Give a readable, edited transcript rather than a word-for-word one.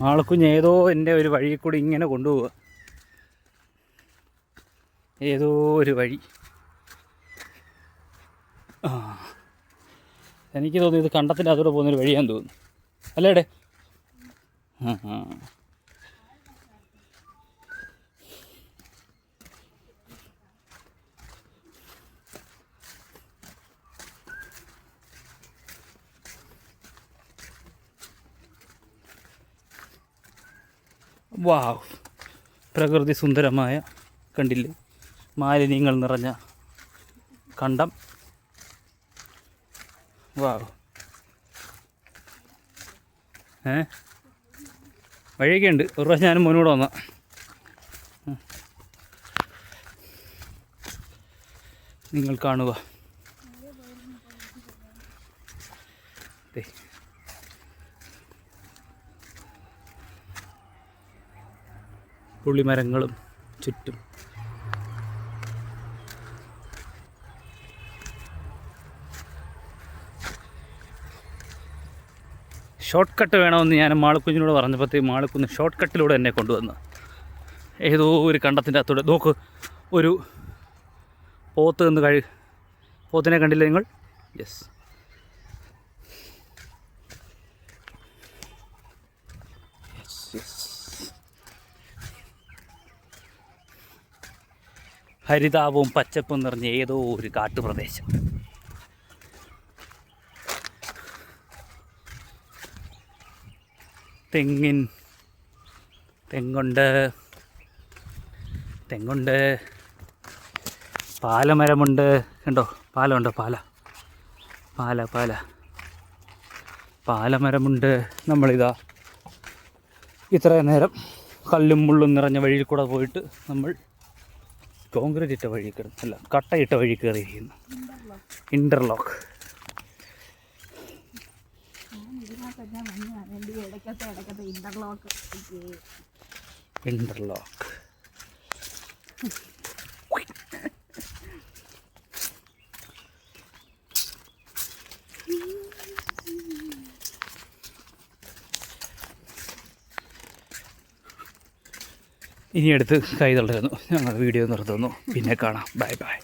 മാളക്കുഞ്ഞ് ഏതോ എൻ്റെ ഒരു വഴിയിൽ കൂടി ഇങ്ങനെ കൊണ്ടുപോവുക. ഏതോ ഒരു വഴി. ആ, എനിക്ക് തോന്നുന്നു ഇത് കണ്ടത്തിൻ്റെ അതോടെ പോകുന്നൊരു വഴിയാന്ന് തോന്നുന്നു. അല്ലേടെ? ആ ആ. വാവ്, പ്രകൃതി സുന്ദരമായ, കണ്ടില്ലേ, മാലിന്യങ്ങൾ നിറഞ്ഞ കണ്ടം. വാവ്. വഴിയൊക്കെ ഉണ്ട്. ഒരു പ്രാവശ്യം ഞാനും മോനോട് വന്ന. നിങ്ങൾ കാണുക. പുളിമരങ്ങളും ചുറ്റും. ഷോർട്ട് കട്ട് വേണമെന്ന് ഞാൻ മാളക്കുഞ്ഞിനോട് പറഞ്ഞപ്പോഴത്തേക്ക് മാളക്കുഞ്ഞ് ഷോർട്ട് കട്ടിലൂടെ എന്നെ കൊണ്ടുവന്ന് ഏതോ ഒരു കണ്ടത്തിൻ്റെ അകത്തൂടെ. നോക്ക്, ഒരു പോത്ത് നിന്ന് പോത്തിനെ കണ്ടില്ലേ നിങ്ങൾ? യെസ്. ഹരിതാപവും പച്ചപ്പും നിറഞ്ഞ ഏതോ ഒരു കാട്ടുപ്രദേശം. തെങ്ങുണ്ട്, പാലമരമുണ്ട്. കണ്ടോ, പാലമുണ്ടോ? പാലമരമുണ്ട്. നമ്മളിതാ ഇത്രയും നേരം കല്ലും മുള്ളും നിറഞ്ഞ വഴിയിൽ കൂടെ പോയിട്ട് നമ്മൾ കോൺക്രീറ്റ് ഇട്ട വഴി കയറുന്നു. അല്ല, കട്ടയിട്ട വഴി കയറിയിരിക്കുന്നു. ഇൻ്റർലോക്ക്. ഇനി എടുത്ത് കൈ തളരുന്നു. ഞങ്ങൾ വീഡിയോ നിർത്തുന്നു. പിന്നെ കാണാം. Bye bye.